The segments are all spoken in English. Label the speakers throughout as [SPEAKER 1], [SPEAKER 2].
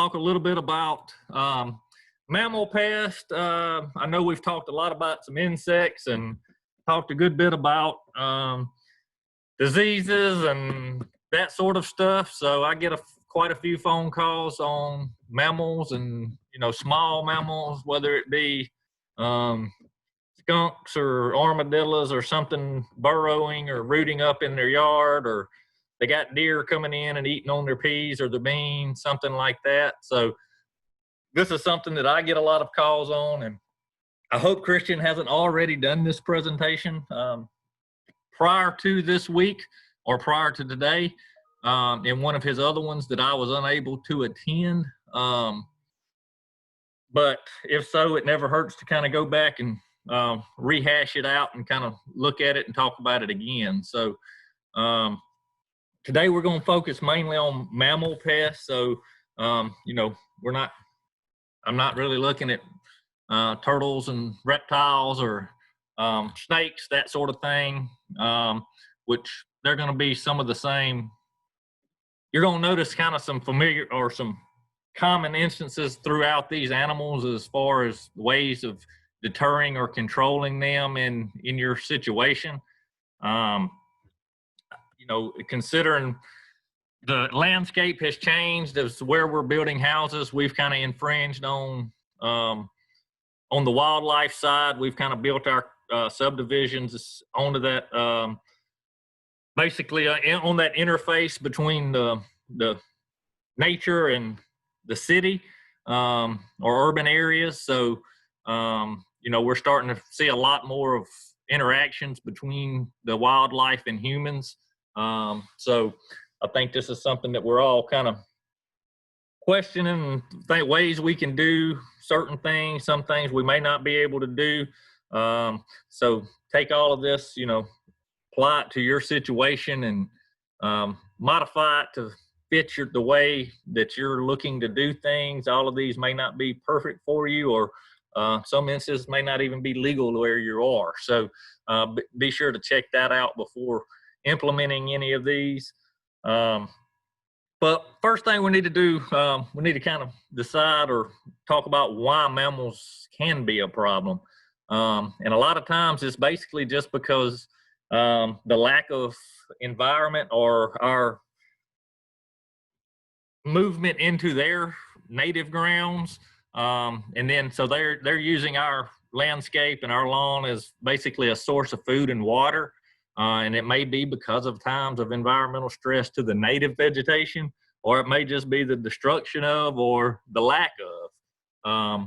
[SPEAKER 1] Talk a little bit about mammal pest. I know we've talked a lot about some insects and talked a good bit about diseases and that sort of stuff. So I get quite a few phone calls on mammals and, small mammals, whether it be skunks or armadillos or something burrowing or rooting up in their yard, or they got deer coming in and eating on their peas or their beans, something like that. So this is something that I get a lot of calls on, and I hope Christian hasn't already done this presentation prior to this week or prior to today in one of his other ones that I was unable to attend. But if so, it never hurts to kind of go back and rehash it out and kind of look at it and talk about it again. So today we're going to focus mainly on mammal pests. So, I'm not really looking at turtles and reptiles or snakes, that sort of thing, which they're going to be some of the same. You're going to notice kind of some familiar or some common instances throughout these animals as far as ways of deterring or controlling them in your situation. Considering the landscape has changed as where we're building houses, we've kind of infringed on the wildlife side. We've kind of built our subdivisions onto that, basically on that interface between the nature and the city or urban areas. So, we're starting to see a lot more of interactions between the wildlife and humans. So I think this is something that we're all kind of questioning and think ways we can do certain things, some things we may not be able to do. So take all of this, apply it to your situation and modify it to fit the way that you're looking to do things. All of these may not be perfect for you, or some instances may not even be legal where you are. So be sure to check that out before implementing any of these. But first thing we need to do, we need to kind of decide or talk about why mammals can be a problem. And a lot of times it's basically just because the lack of environment or our movement into their native grounds. And then so they're using our landscape and our lawn as basically a source of food and water. And it may be because of times of environmental stress to the native vegetation, or it may just be the destruction of or the lack of.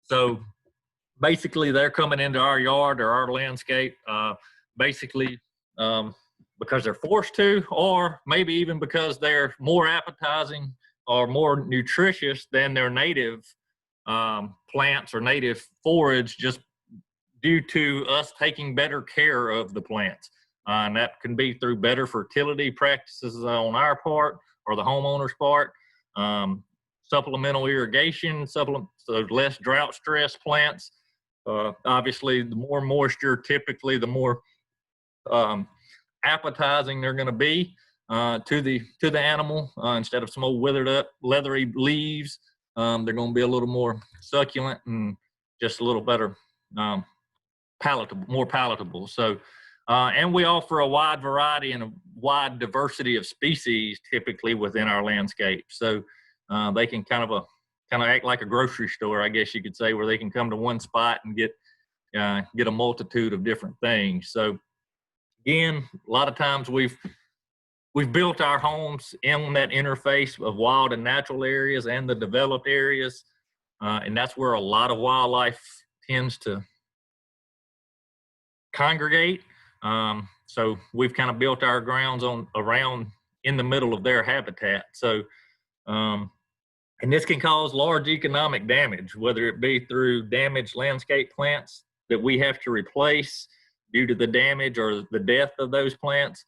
[SPEAKER 1] So basically they're coming into our yard or our landscape because they're forced to, or maybe even because they're more appetizing or more nutritious than their native plants or native forage, just due to us taking better care of the plants. And that can be through better fertility practices on our part or the homeowner's part, supplemental irrigation, so less drought stress plants. Obviously, the more moisture, typically the more appetizing they're going to be to the animal. Instead of some old withered up leathery leaves, they're going to be a little more succulent and just a little better more palatable. So and we offer a wide variety and a wide diversity of species typically within our landscape. So they can kind of act like a grocery store, I guess you could say, where they can come to one spot and get a multitude of different things. So again, a lot of times we've built our homes in that interface of wild and natural areas and the developed areas, and that's where a lot of wildlife tends to congregate. So we've kind of built our grounds around in the middle of their habitat. So, and this can cause large economic damage, whether it be through damaged landscape plants that we have to replace due to the damage or the death of those plants.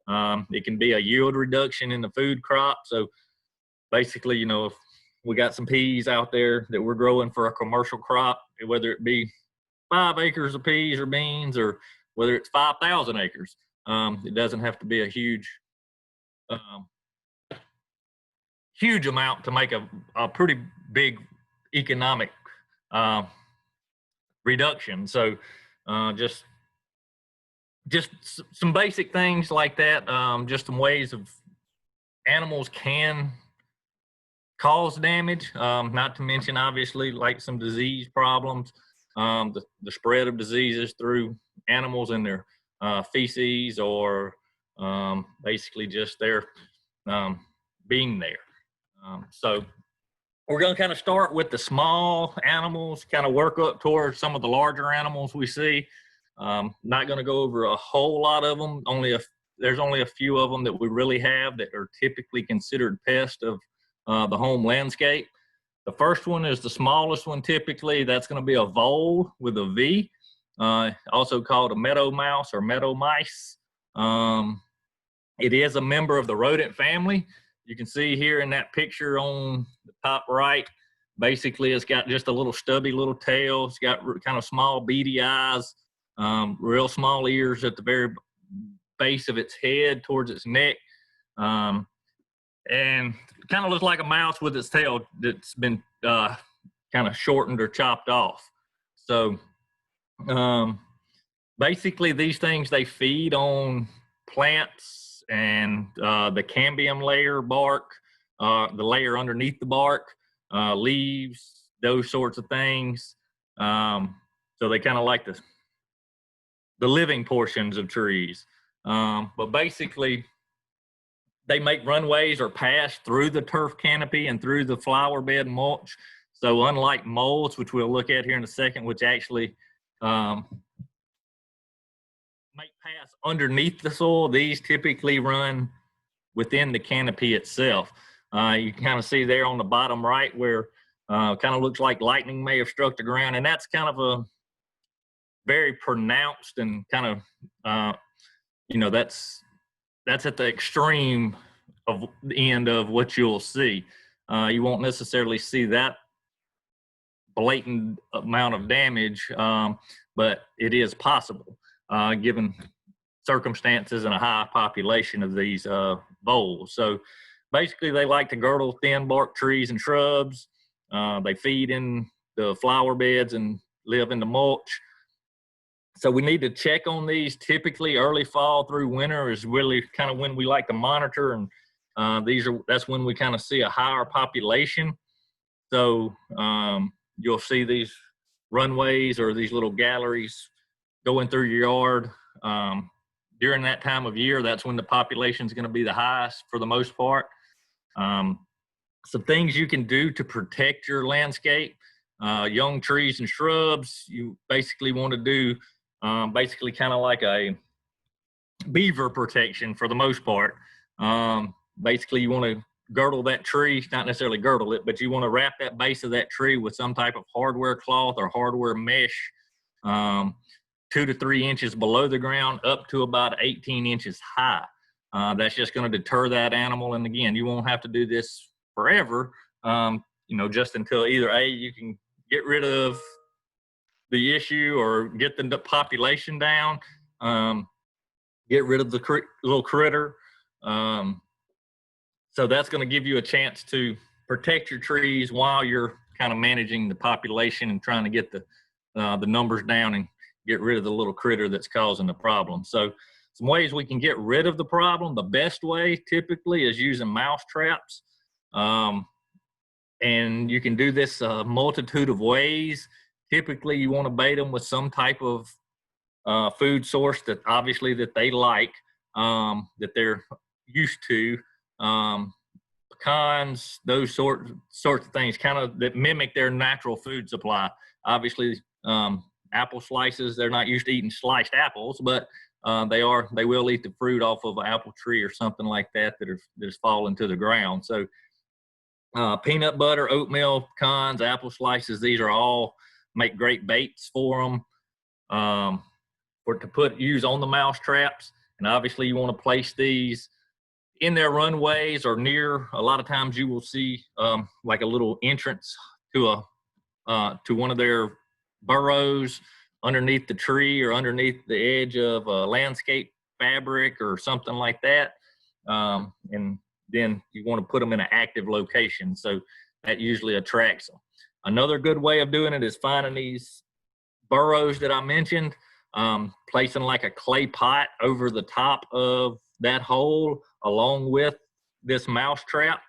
[SPEAKER 1] It can be a yield reduction in the food crop. So basically, if we got some peas out there that we're growing for a commercial crop, whether it be 5 acres of peas or beans, or whether it's 5,000 acres, it doesn't have to be a huge huge amount to make a pretty big economic reduction. So just some basic things like that, just some ways of animals can cause damage, not to mention obviously like some disease problems, the spread of diseases through animals and their feces, or basically just their being there. So we're going to kind of start with the small animals, kind of work up towards some of the larger animals we see. Not going to go over a whole lot of them. There's only a few of them that we really have that are typically considered pests of the home landscape. The first one is the smallest one typically. That's going to be a vole with a V, also called a meadow mouse or meadow mice. It is a member of the rodent family. You can see here in that picture on the top right, basically it's got just a little stubby little tail. It's got kind of small beady eyes, real small ears at the very base of its head towards its neck, and kind of looks like a mouse with its tail that's been kind of shortened or chopped off. So basically these things, they feed on plants and the cambium layer bark, the layer underneath the bark, leaves, those sorts of things. So they kind of like the living portions of trees. But basically, they make runways or pass through the turf canopy and through the flower bed mulch. So unlike moles, which we'll look at here in a second, which actually make pass underneath the soil, these typically run within the canopy itself. You can kind of see there on the bottom right where kind of looks like lightning may have struck the ground, and that's kind of a very pronounced and kind of that's at the extreme of the end of what you'll see. You won't necessarily see that blatant amount of damage, but it is possible given circumstances and a high population of these voles. So basically they like to girdle thin bark trees and shrubs. They feed in the flower beds and live in the mulch. So we need to check on these. Typically early fall through winter is really kind of when we like to monitor, and that's when we kind of see a higher population. So you'll see these runways or these little galleries going through your yard. During that time of year, that's when the population is going to be the highest for the most part. Some things you can do to protect your landscape, young trees and shrubs, you basically want to do basically kind of like a beaver protection for the most part. Basically, you want to girdle that tree, not necessarily girdle it, but you want to wrap that base of that tree with some type of hardware cloth or hardware mesh, 2 to 3 inches below the ground up to about 18 inches high. That's just going to deter that animal. And again, you won't have to do this forever, just until either A, you can get rid of the issue or get the population down, get rid of the little critter. So that's going to give you a chance to protect your trees while you're kind of managing the population and trying to get the numbers down and get rid of the little critter that's causing the problem. So some ways we can get rid of the problem. The best way typically is using mouse traps. And you can do this a multitude of ways. Typically you want to bait them with some type of food source that obviously that they like, that they're used to. Pecans, those sorts of things, kind of that mimic their natural food supply. Obviously, apple slices, they're not used to eating sliced apples, but they will eat the fruit off of an apple tree or something like that is fallen to the ground. So peanut butter, oatmeal, pecans, apple slices, these are all make great baits for them use on the mouse traps. And obviously you want to place these in their runways or near. A lot of times you will see like a little entrance to one of their burrows underneath the tree or underneath the edge of a landscape fabric or something like that. And then you want to put them in an active location. So that usually attracts them. Another good way of doing it is finding these burrows that I mentioned, placing like a clay pot over the top of that hole along with this mouse trap.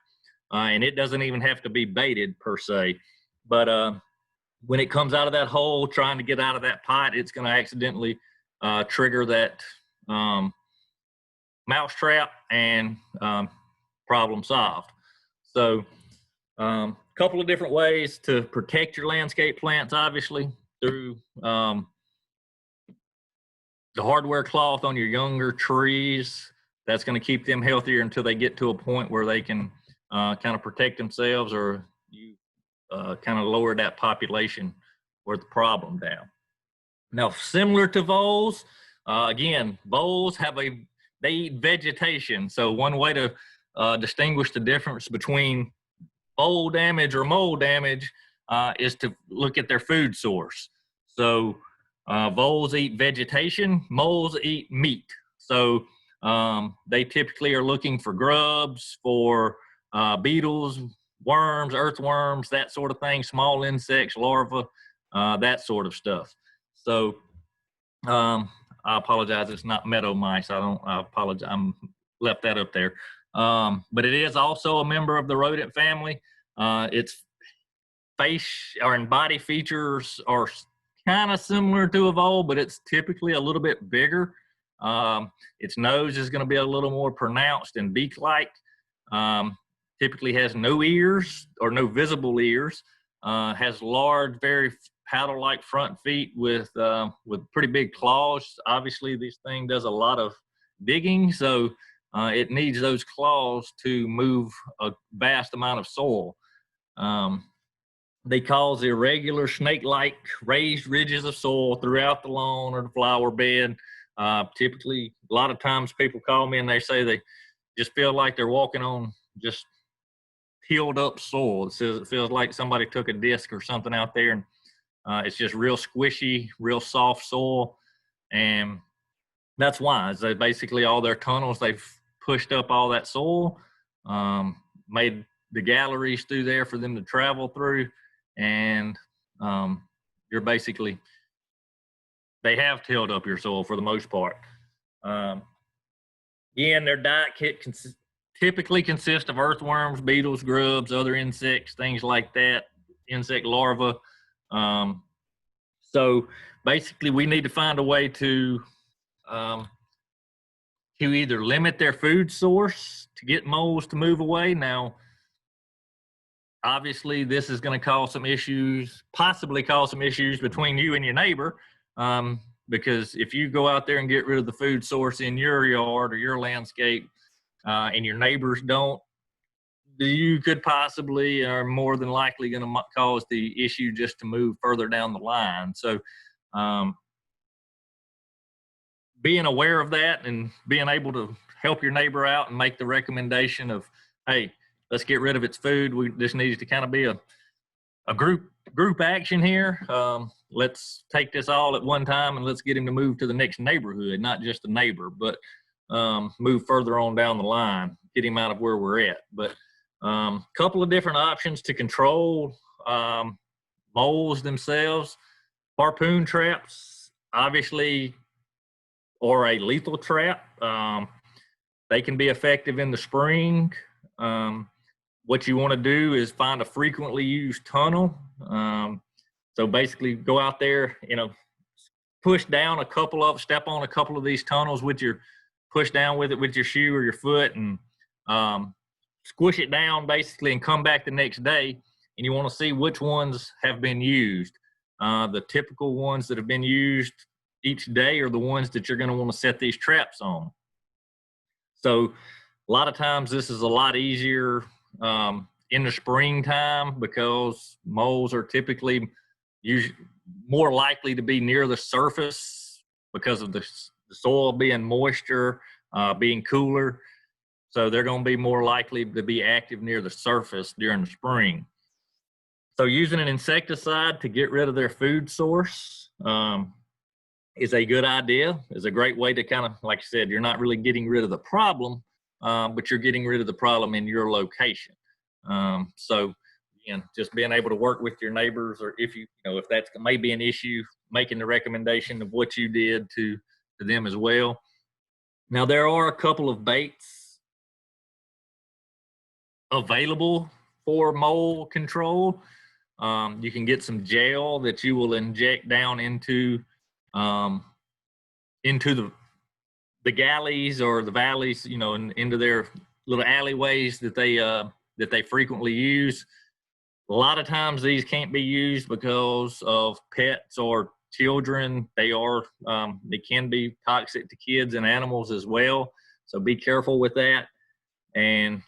[SPEAKER 1] And it doesn't even have to be baited per se. But when it comes out of that hole, trying to get out of that pot, it's going to accidentally trigger that mouse trap, and problem solved. So a couple of different ways to protect your landscape plants, obviously, through the hardware cloth on your younger trees. That's going to keep them healthier until they get to a point where they can kind of protect themselves, or you kind of lower that population or the problem down. Now, similar to voles, again, voles they eat vegetation. So one way to distinguish the difference between vole damage or mold damage is to look at their food source. So voles eat vegetation, moles eat meat. So they typically are looking for grubs, for beetles, worms, earthworms, that sort of thing, small insects, larvae, that sort of stuff. So I apologize, it's not meadow mice. I apologize, I'm left that up there. But it is also a member of the rodent family. Its face and body features are kind of similar to a vole, but it's typically a little bit bigger. Its nose is going to be a little more pronounced and beak-like. Typically has no ears or no visible ears. Has large, very paddle-like front feet with pretty big claws. Obviously, this thing does a lot of digging, so it needs those claws to move a vast amount of soil. They cause irregular snake-like raised ridges of soil throughout the lawn or the flower bed. Typically, a lot of times people call me and they say they just feel like they're walking on just healed up soil. It feels like somebody took a disc or something out there, and it's just real squishy, real soft soil. And that's why. Is that basically all their tunnels, they've pushed up all that soil, made the galleries through there for them to travel through, and you're basically, they have tilled up your soil for the most part. Again, their diet kit typically consists of earthworms, beetles, grubs, other insects, things like that, insect larvae. So basically, we need to find a way to either limit their food source to get moles to move away. Now, obviously, this is going to cause some issues, possibly cause some issues between you and your neighbor, because if you go out there and get rid of the food source in your yard or your landscape, and your neighbors don't, you could possibly, or more than likely, going to cause the issue just to move further down the line. So being aware of that and being able to help your neighbor out and make the recommendation of, hey, let's get rid of its food. This needs to kind of be a group action here. Let's take this all at one time and let's get him to move to the next neighborhood, not just the neighbor, but move further on down the line, get him out of where we're at. But a couple of different options to control moles themselves. Harpoon traps, obviously, or a lethal trap. They can be effective in the spring. What you want to do is find a frequently used tunnel. So basically go out there, push down step on a couple of these tunnels with your, push down with it with your shoe or your foot, and squish it down basically, and come back the next day, and you want to see which ones have been used. The typical ones that have been used each day are the ones that you're going to want to set these traps on. So a lot of times this is a lot easier in the springtime, because moles are typically more likely to be near the surface because of the soil being moisture, being cooler. So they're going to be more likely to be active near the surface during the spring. So using an insecticide to get rid of their food source is a good idea. Is a great way to kind of, like I said, you're not really getting rid of the problem, but you're getting rid of the problem in your location. So again, just being able to work with your neighbors, or if if that's maybe an issue, making the recommendation of what you did to them as well. Now, there are a couple of baits available for mole control. You can get some gel that you will inject down into the galleys or the valleys, and into their little alleyways that they frequently use. A lot of times these can't be used because of pets or children. They can be toxic to kids and animals as well. So be careful with that. And,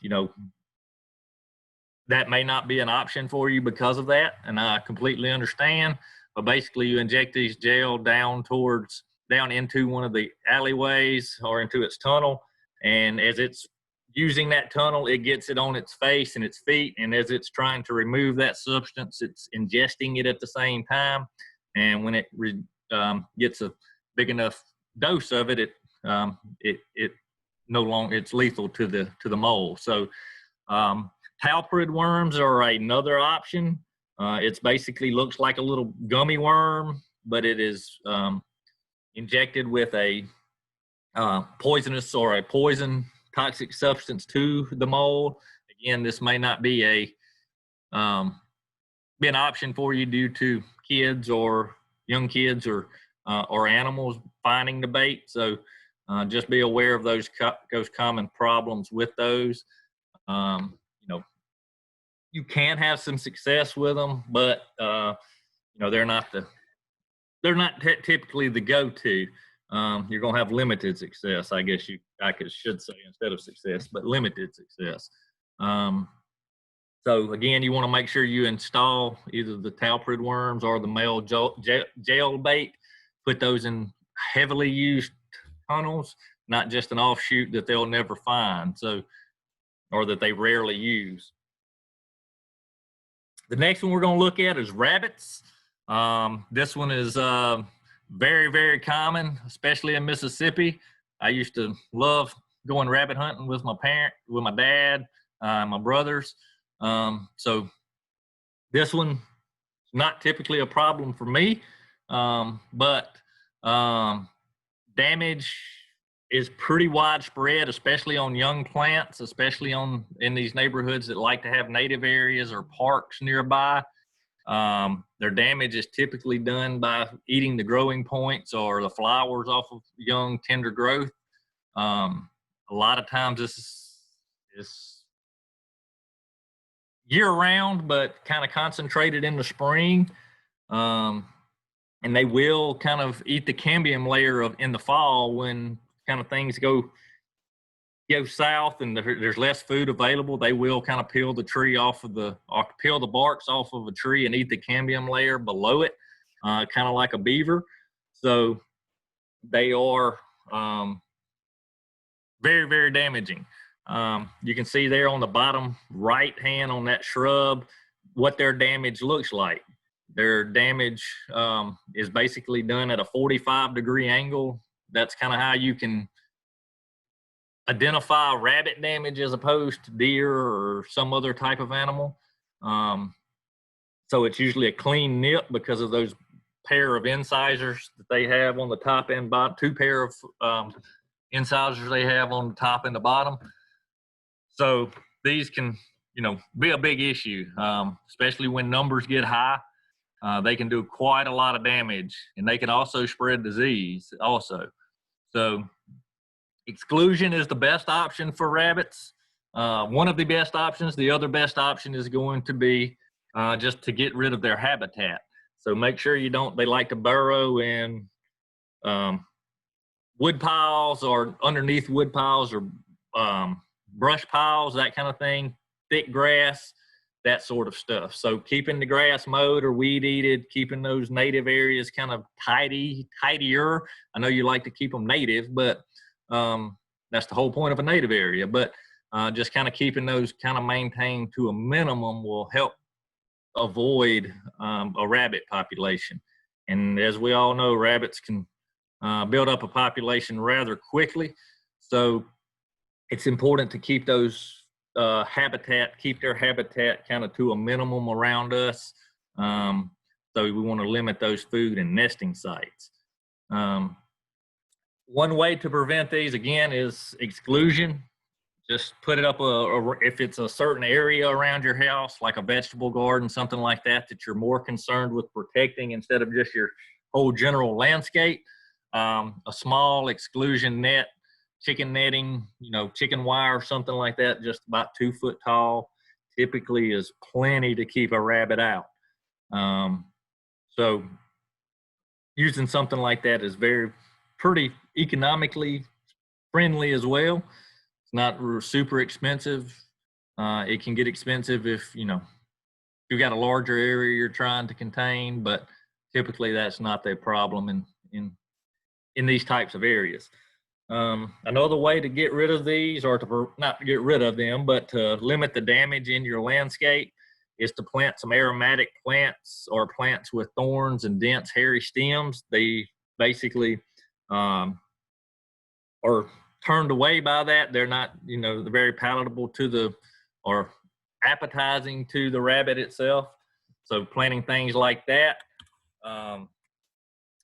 [SPEAKER 1] that may not be an option for you because of that. And I completely understand. But basically you inject these gel down into one of the alleyways or into its tunnel. And as it's using that tunnel, it gets it on its face and its feet. And as it's trying to remove that substance, it's ingesting it at the same time. And when it gets a big enough dose of it, it no longer, it's lethal to the mole. So talprid worms are another option. It's basically looks like a little gummy worm, but it is injected with a poisonous or a poison toxic substance to the mole. Again, this may not be an option for you due to kids or young kids or animals finding the bait. So just be aware of those common problems with those. You can have some success with them, but they're not typically the go-to. You're going to have limited success, I guess I should say, instead of success, but limited success. So again, you want to make sure you install either the talprid worms or the male gel bait. Put those in heavily used tunnels, not just an offshoot that they'll never find, or that they rarely use. The next one we're going to look at is rabbits. This one is very, very common, especially in Mississippi. I used to love going rabbit hunting with my dad, my brothers. So this one is not typically a problem for me, but damage is pretty widespread, especially on young plants, especially in these neighborhoods that like to have native areas or parks nearby. Their damage is typically done by eating the growing points or the flowers off of young, tender growth. A lot of times this is year-round, but kind of concentrated in the spring. And they will kind of eat the cambium layer in the fall when kind of things go south and there's less food available. They will kind of peel the barks off of a tree and eat the cambium layer below it, kind of like a beaver. So they are very, very damaging. You can see there on the bottom right hand on that shrub what their damage looks like. Their damage is basically done at a 45-degree angle. That's kind of how you can identify rabbit damage as opposed to deer or some other type of animal. So it's usually a clean nip because of those pair of incisors that they have on the top and bottom, two pair of incisors they have on the top and the bottom. So these can, be a big issue, especially when numbers get high. They can do quite a lot of damage, and they can also spread disease also. So exclusion is the best option for rabbits. One of the best options. The other best option is going to be just to get rid of their habitat. So make sure they like to burrow in wood piles or underneath wood piles or brush piles, that kind of thing, thick grass, that sort of stuff. So keeping the grass mowed or weed-eated, keeping those native areas kind of tidier. I know you like to keep them native, but that's the whole point of a native area. But just kind of keeping those kind of maintained to a minimum will help avoid a rabbit population. And as we all know, rabbits can build up a population rather quickly. So it's important to keep those their habitat kind of to a minimum around us. So we want to limit those food and nesting sites. One way to prevent these, again, is exclusion. Just put it up, if it's a certain area around your house, like a vegetable garden, something like that, that you're more concerned with protecting instead of just your whole general landscape. A small exclusion net, chicken netting, chicken wire, something like that, just about 2 foot tall, typically is plenty to keep a rabbit out. So using something like that is pretty economically friendly as well. It's not super expensive. It can get expensive if you've got a larger area you're trying to contain, but typically that's not the problem in these types of areas. Another way to get rid of these, or not to get rid of them, but to limit the damage in your landscape, is to plant some aromatic plants or plants with thorns and dense hairy stems. They basically are turned away by that. They're not, they're very palatable or appetizing to the rabbit itself. So planting things like that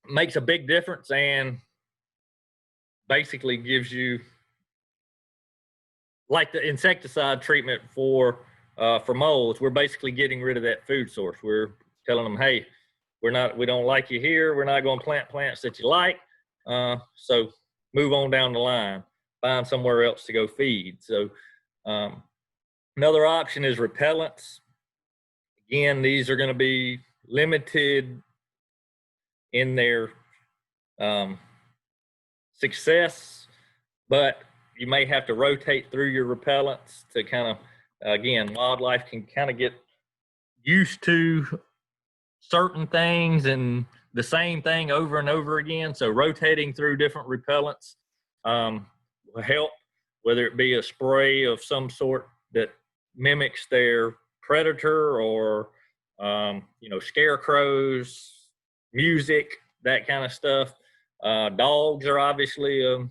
[SPEAKER 1] makes a big difference, and basically gives you, like the insecticide treatment for moles, we're basically getting rid of that food source. We're telling them, hey, we don't like you here. We're not going to plant plants that you like. So move on down the line, find somewhere else to go feed. So another option is repellents. Again, these are going to be limited in their success, but you may have to rotate through your repellents to kind of, again, wildlife can kind of get used to certain things and the same thing over and over again. So rotating through different repellents will help, whether it be a spray of some sort that mimics their predator, or scarecrows, music, that kind of stuff. Dogs are obviously a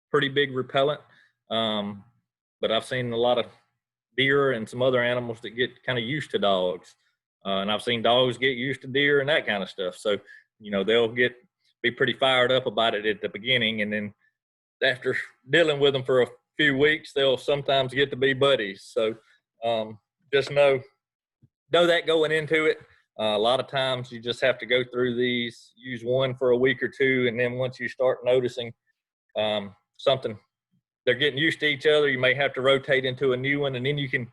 [SPEAKER 1] pretty big repellent, but I've seen a lot of deer and some other animals that get kind of used to dogs, and I've seen dogs get used to deer and that kind of stuff. So they'll be pretty fired up about it at the beginning, and then after dealing with them for a few weeks, they'll sometimes get to be buddies. So just know that going into it. A lot of times you just have to go through these, use one for a week or two, and then once you start noticing something, they're getting used to each other, you may have to rotate into a new one, and then you can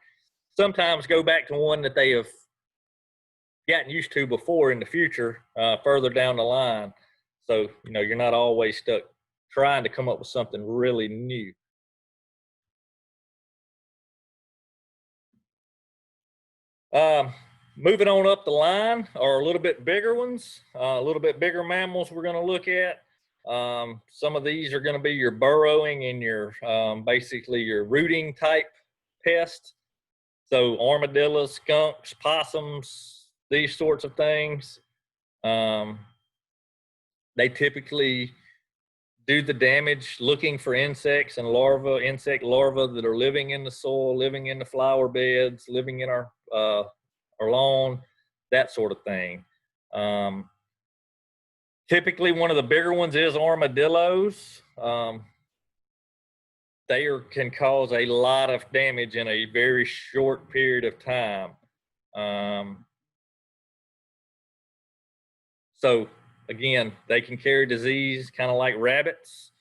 [SPEAKER 1] sometimes go back to one that they have gotten used to before in the future, further down the line. So, you're not always stuck trying to come up with something really new. Moving on up the line are a little bit bigger ones, a little bit bigger mammals we're going to look at. Some of these are going to be your burrowing and your basically your rooting type pests. So armadillos, skunks, possums, these sorts of things. They typically do the damage looking for insects and insect larvae that are living in the soil, living in the flower beds, living in our lawn, that sort of thing. Typically, one of the bigger ones is armadillos. They can cause a lot of damage in a very short period of time. So again, they can carry disease kind of like rabbits.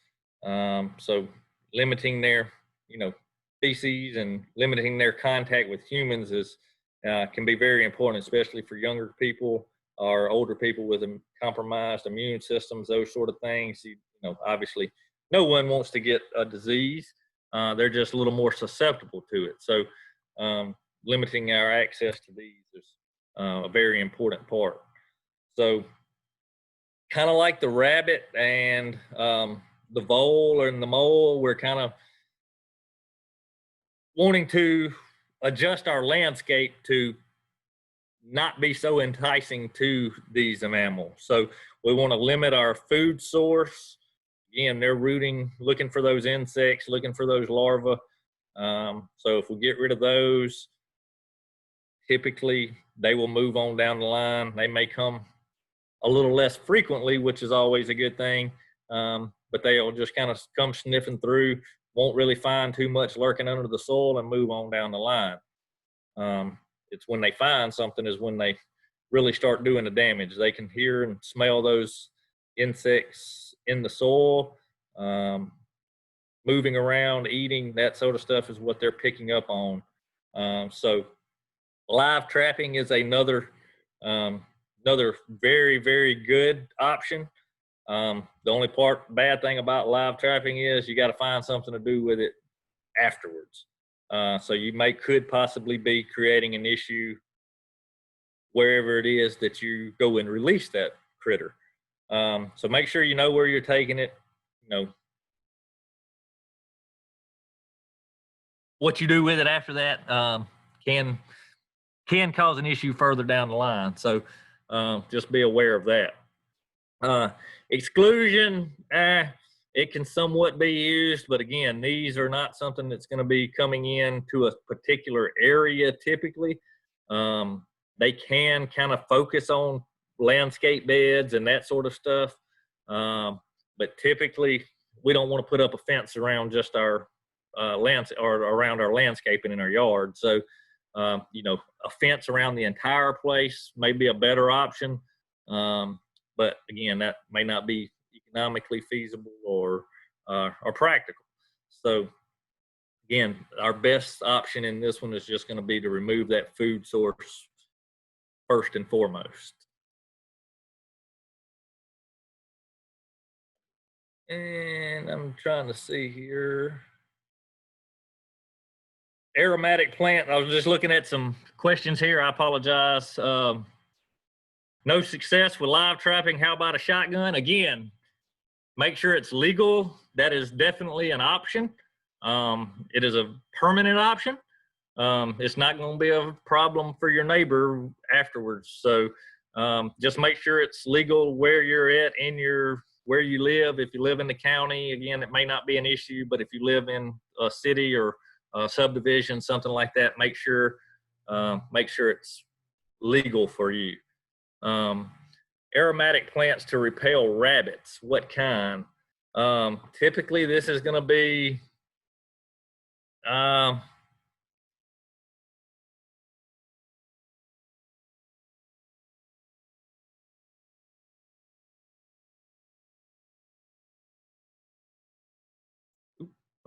[SPEAKER 1] So limiting their, feces and limiting their contact with humans can be very important, especially for younger people or older people with compromised immune systems, those sort of things. Obviously, no one wants to get a disease. They're just a little more susceptible to it. So limiting our access to these is a very important part. So kind of like the rabbit and the vole and the mole, we're kind of wanting to adjust our landscape to not be so enticing to these mammals. So we want to limit our food source. again, they're rooting, looking for those insects, looking for those larvae. So if we get rid of those, typically they will move on down the line. They may come a little less frequently, which is always a good thing. But they'll just kind of come sniffing through, won't really find too much lurking under the soil, and move on down the line. It's when they find something is when they really start doing the damage. They can hear and smell those insects in the soil, moving around, eating, that sort of stuff is what they're picking up on. So live trapping is another very, very good option. The only bad thing about live trapping is you got to find something to do with it afterwards. So you could possibly be creating an issue wherever it is that you go and release that critter. So make sure you know where you're taking it. You know what you do with it after that can cause an issue further down the line. So just be aware of that. Exclusion, it can somewhat be used, but again, these are not something that's going to be coming in to a particular area typically. They can kind of focus on landscape beds and that sort of stuff, but typically we don't want to put up a fence around just our around our landscaping in our yard. So you know, a fence around the entire place may be a better option, but again, that may not be economically feasible or practical. So again, our best option in this one is just going to be to remove that food source first and foremost. And I'm trying to see here. Aromatic plant. I was just looking at some questions here. I apologize. No success with live trapping. How about a shotgun? Again, make sure it's legal. That is definitely an option. It is a permanent option. It's not going to be a problem for your neighbor afterwards. So just make sure it's legal where you're at where you live. If you live in the county, again, it may not be an issue, but if you live in a city or a subdivision, something like that, make sure it's legal for you. Aromatic plants to repel rabbits. What kind? Typically, this is going to be I'm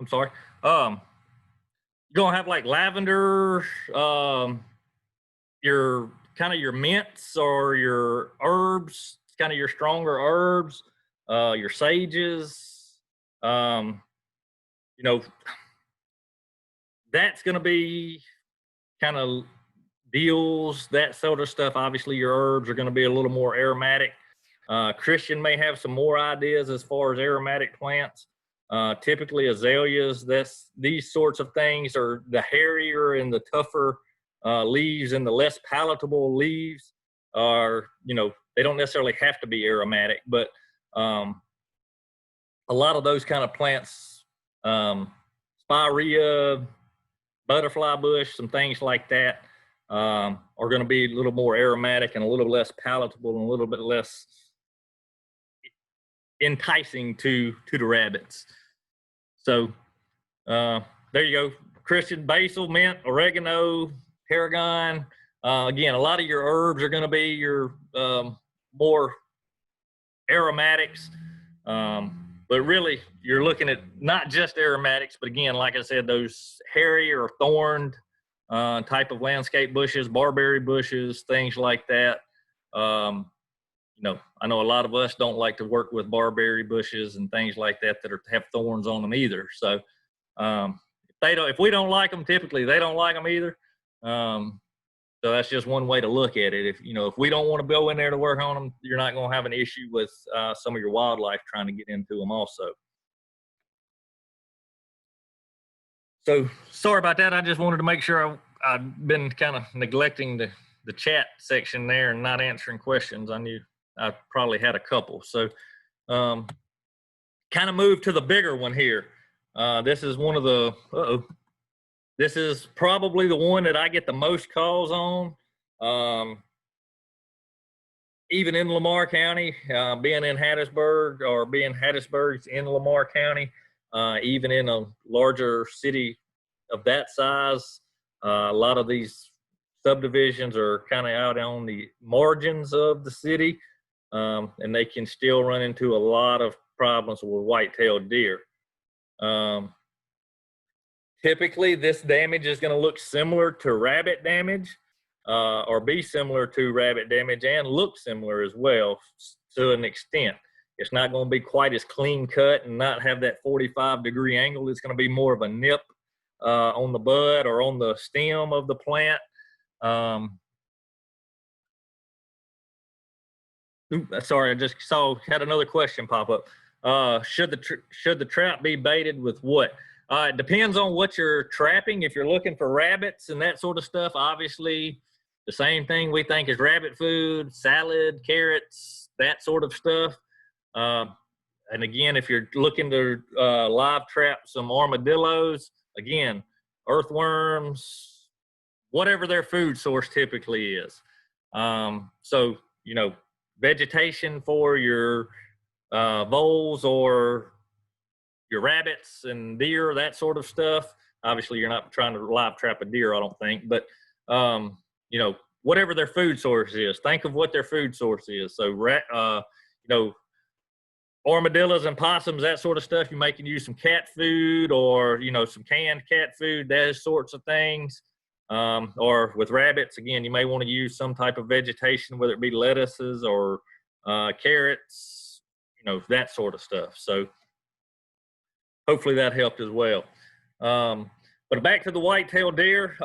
[SPEAKER 1] sorry. You're gonna have like lavender, your your mints or your herbs, kind of your stronger herbs, your sages. You know, that's gonna be kind of deals, that sort of stuff. Obviously, your herbs are gonna be a little more aromatic. Christian may have some more ideas as far as aromatic plants. Typically azaleas, these sorts of things are the hairier and the tougher leaves, and the less palatable leaves are, you know, they don't necessarily have to be aromatic, but a lot of those kind of plants, spirea, butterfly bush, some things like that are going to be a little more aromatic and a little less palatable and a little bit less enticing to the rabbits. So there you go. Christian, basil, mint, oregano, tarragon. Again, a lot of your herbs are going to be your more aromatics. But really, you're looking at not just aromatics, but again, like I said, those hairy or thorned type of landscape bushes, barberry bushes, things like that. You know, I know a lot of us don't like to work with barberry bushes and things like that have thorns on them either. So if we don't like them, typically they don't like them either. So that's just one way to look at it. If we don't want to go in there to work on them, you're not going to have an issue with some of your wildlife trying to get into them also. So sorry about that. I just wanted to make sure I've been kind of neglecting the chat section there and not answering questions. I knew I probably had a couple. So kind of move to the bigger one here. This is one of the, this is probably the one that I get the most calls on. Even in Lamar County, being in Hattiesburg or being Hattiesburg's in Lamar County, even in a larger city of that size, a lot of these subdivisions are kind of out on the margins of the city, and they can still run into a lot of problems with white-tailed deer. Typically, this damage is going to look similar to rabbit damage, or be similar to rabbit damage and look similar as well to an extent. It's not going to be quite as clean cut and not have that 45-degree angle. It's going to be more of a nip on the bud or on the stem of the plant. Sorry, I just had another question pop up. Should the trap be baited with what? It depends on what you're trapping. If you're looking for rabbits and that sort of stuff, obviously the same thing we think is rabbit food, salad, carrots, that sort of stuff. And again, if you're looking to live trap some armadillos, again, earthworms, whatever their food source typically is. So, you know, vegetation for your voles or your rabbits and deer, that sort of stuff. Obviously, you're not trying to live trap a deer, I don't think, but you know, whatever their food source is, think of what their food source is. So, you know, armadillos and possums, that sort of stuff, you may can use some cat food or, you know, some canned cat food, those sorts of things. Or with rabbits, again, you may want to use some type of vegetation, whether it be lettuces or carrots, you know, that sort of stuff. So hopefully that helped as well. But back to the white-tailed deer,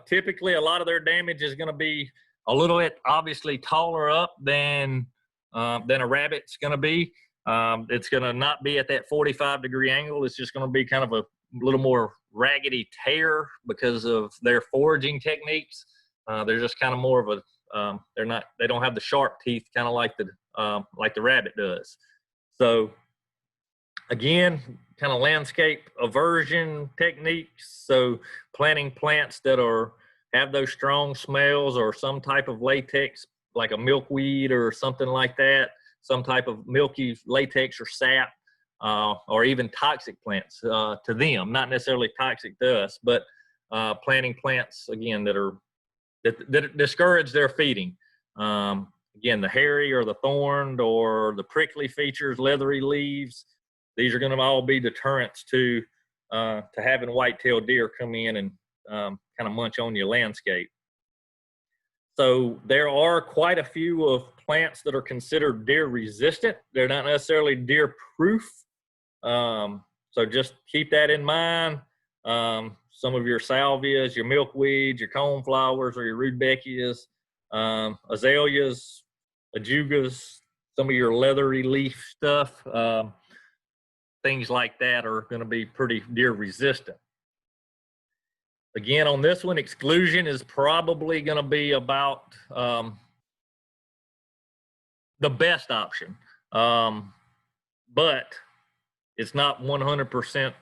[SPEAKER 1] typically a lot of their damage is going to be a little bit obviously taller up than a rabbit's going to be. It's going to not be at that 45-degree angle. It's just going to be kind of a little more raggedy tear because of their foraging techniques. They're just kind of more of a they don't have the sharp teeth kind of like the rabbit does. So again, kind of landscape aversion techniques. So planting plants that have those strong smells or some type of latex, like a milkweed or something like that, some type of milky latex or sap, or even toxic plants to them, not necessarily toxic to us, but planting plants, again, that discourage their feeding. Again, the hairy or the thorned or the prickly features, leathery leaves, these are going to all be deterrents to having white-tailed deer come in and kind of munch on your landscape. So there are quite a few of plants that are considered deer resistant. They're not necessarily deer proof. So just keep that in mind. Some of your salvias, your milkweeds, your coneflowers, or your rudbeckias, azaleas, ajugas, some of your leathery leaf stuff, things like that are going to be pretty deer resistant. Again, on this one, exclusion is probably going to be about the best option, but it's not 100%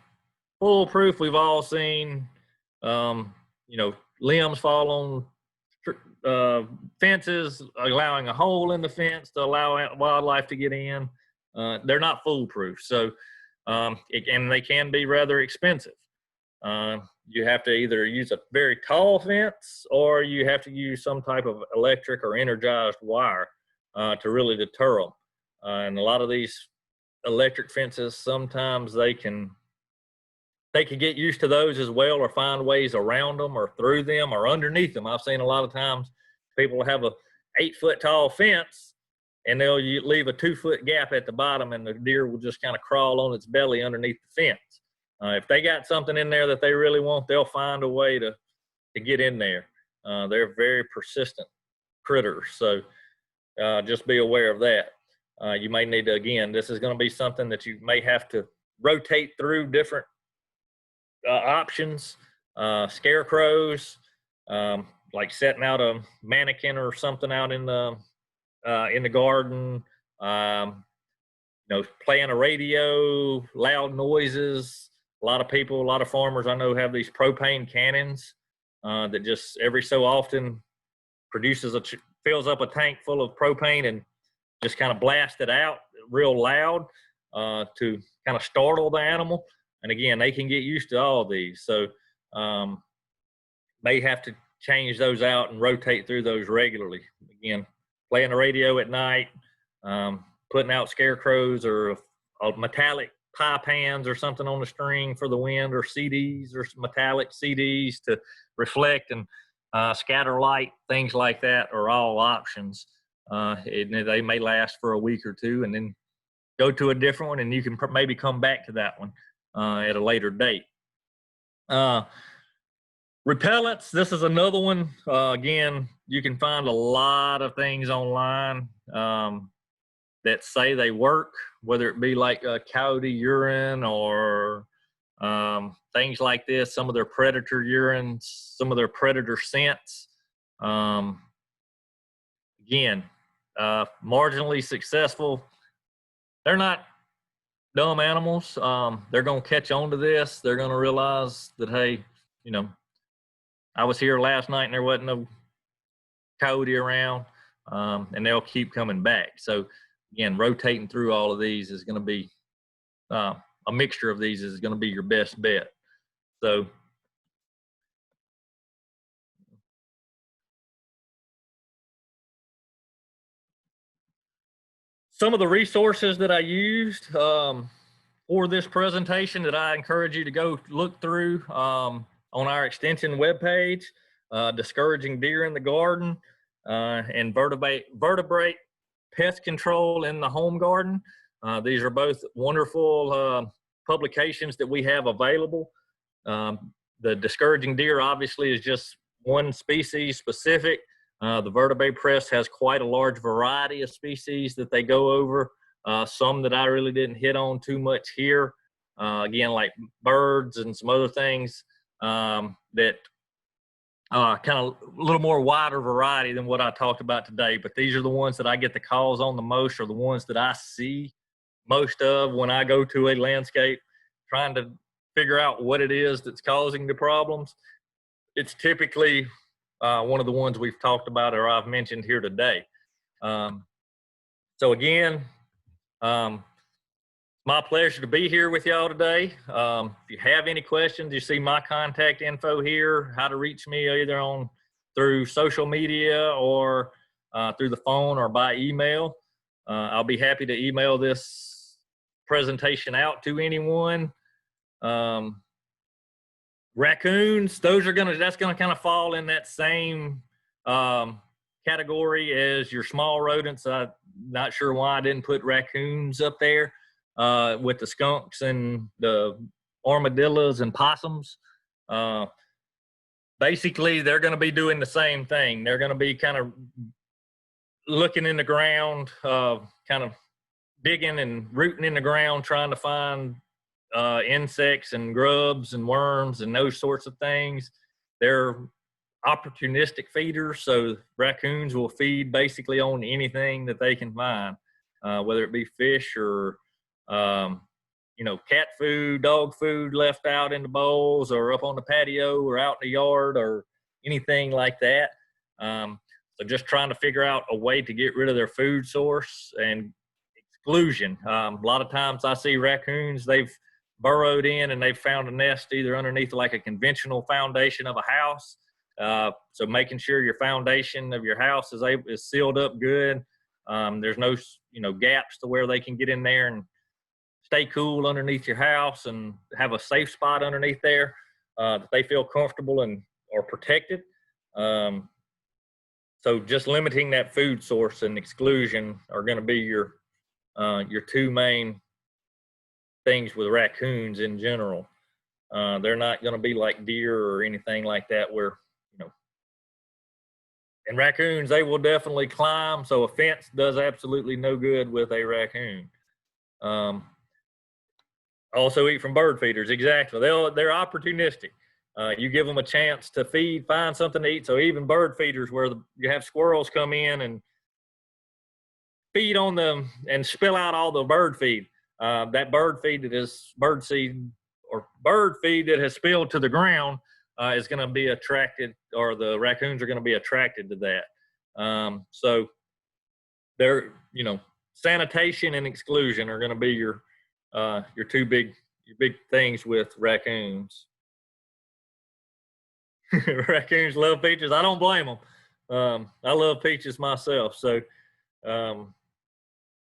[SPEAKER 1] foolproof. We've all seen, you know, limbs fall on fences, allowing a hole in the fence to allow wildlife to get in. They're not foolproof, so and they can be rather expensive. You have to either use a very tall fence or you have to use some type of electric or energized wire to really deter them. And a lot of these electric fences, sometimes they can get used to those as well, or find ways around them or through them or underneath them. I've seen a lot of times people have a 8-foot tall fence and they'll leave a 2-foot gap at the bottom and the deer will just kind of crawl on its belly underneath the fence. If they got something in there that they really want, they'll find a way to get in there. They're very persistent critters, so just be aware of that. You may need to, again, this is going to be something that you may have to rotate through different options, scarecrows, like setting out a mannequin or something out in the garden. You playing a radio, loud noises. A lot of people, a lot of farmers I know have these propane cannons that just every so often fills up a tank full of propane and just kind of blast it out real loud to kind of startle the animal. And again, they can get used to all these. So may have to change those out and rotate through those regularly. Again, playing the radio at night, putting out scarecrows or metallic pie pans or something on the string for the wind, or CDs or metallic CDs to reflect and scatter light, things like that are all options. They may last for a week or two and then go to a different one, and you can maybe come back to that one at a later date. Repellents, this is another one. Again, you can find a lot of things online that say they work, whether it be like coyote urine or things like this, some of their predator urines, some of their predator scents. Again, marginally successful. They're not dumb animals. They're going to catch on to this. They're going to realize that, hey, I was here last night and there wasn't no coyote around, and they'll keep coming back. So again, rotating through all of these is going to be a mixture of these is going to be your best bet. So some of the resources that I used for this presentation that I encourage you to go look through on our extension webpage, Discouraging Deer in the Garden and Vertebrate Pest Control in the Home Garden. These are both wonderful publications that we have available. The Discouraging Deer obviously is just one species specific. The Vertebrate Press has quite a large variety of species that they go over. Some that I really didn't hit on too much here. Again, like birds and some other things that kind of a little more wider variety than what I talked about today. But these are the ones that I get the calls on the most, or the ones that I see most of when I go to a landscape trying to figure out what it is that's causing the problems. It's typically one of the ones we've talked about or I've mentioned here today. So again, my pleasure to be here with y'all today. If you have any questions, you see my contact info here, how to reach me either through social media or through the phone or by email. I'll be happy to email this presentation out to anyone. Raccoons, that's gonna kind of fall in that same category as your small rodents. I'm not sure why I didn't put raccoons up there with the skunks and the armadillos and possums. Basically, they're going to be doing the same thing. They're going to be kind of looking in the ground, kind of digging and rooting in the ground, trying to find insects and grubs and worms and those sorts of things. They're opportunistic feeders, so raccoons will feed basically on anything that they can find, whether it be fish or cat food, dog food left out in the bowls or up on the patio or out in the yard or anything like that. So just trying to figure out a way to get rid of their food source and exclusion. A lot of times I see raccoons, they've burrowed in and they've found a nest either underneath like a conventional foundation of a house. So making sure your foundation of your house is sealed up good. There's no gaps to where they can get in there and stay cool underneath your house and have a safe spot underneath there that they feel comfortable and are protected. So just limiting that food source and exclusion are going to be your two main things with raccoons in general. They're not going to be like deer or anything like that where, and raccoons, they will definitely climb. So a fence does absolutely no good with a raccoon. Also eat from bird feeders. Exactly. They're opportunistic. You give them a chance to find something to eat. So even bird feeders where you have squirrels come in and feed on them and spill out all the bird feed. That bird feed that is bird seed or bird feed that has spilled to the ground is going to be attracted, or the raccoons are going to be attracted to that. So they're, sanitation and exclusion are going to be your big things with raccoons. Raccoons love peaches. I don't blame them. I love peaches myself. So